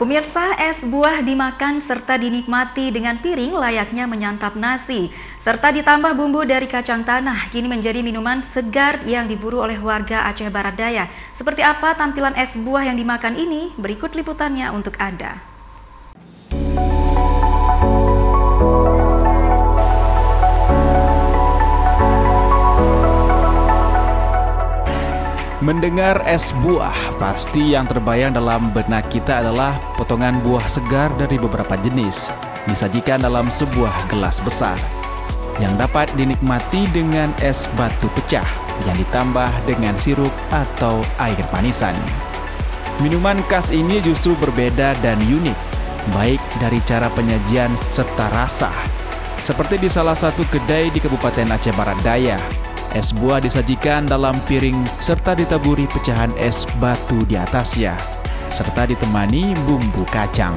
Pemirsa, es buah dimakan serta dinikmati dengan piring layaknya menyantap nasi, serta ditambah bumbu dari kacang tanah, kini menjadi minuman segar yang diburu oleh warga Aceh Barat Daya. Seperti apa tampilan es buah yang dimakan ini? Berikut liputannya untuk Anda. Mendengar es buah, pasti yang terbayang dalam benak kita adalah potongan buah segar dari beberapa jenis, disajikan dalam sebuah gelas besar, yang dapat dinikmati dengan es batu pecah, yang ditambah dengan sirup atau air manisan. Minuman khas ini justru berbeda dan unik, baik dari cara penyajian serta rasa. Seperti di salah satu kedai di Kabupaten Aceh Barat Daya, es buah disajikan dalam piring serta ditaburi pecahan es batu di atasnya, serta ditemani bumbu kacang.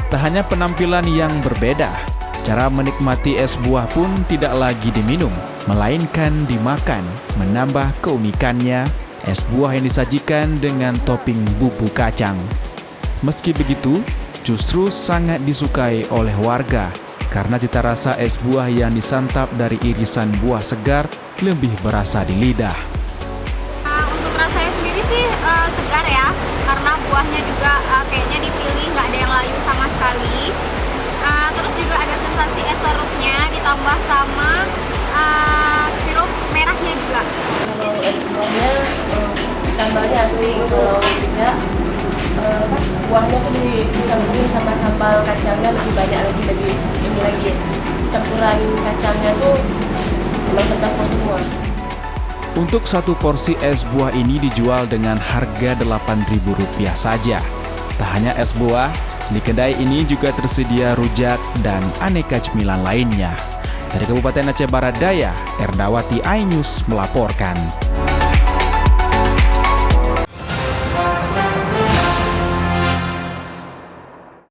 Tak hanya penampilan yang berbeda, cara menikmati es buah pun tidak lagi diminum, melainkan dimakan, menambah keunikannya es buah yang disajikan dengan topping bumbu kacang. Meski begitu, justru sangat disukai oleh warga, karena cita rasa es buah yang disantap dari irisan buah segar lebih berasa di lidah. Untuk rasanya sendiri sih segar ya, karena buahnya juga kayaknya dipilih nggak ada yang layu sama sekali. Terus juga ada sensasi es serutnya ditambah sama sirup merahnya juga. Kalau es buahnya sambalnya asing, kalau tidak buahnya tuh dicampurin sama sambal kacangnya lebih banyak lagi, lebih ini lagi campuran kacangnya tuh memang tercampur semua. Untuk satu porsi es buah ini dijual dengan harga Rp8.000 saja. Tak hanya es buah, di kedai ini juga tersedia rujak dan aneka cemilan lainnya. Dari Kabupaten Aceh Barat Daya, Erdawati iNews melaporkan.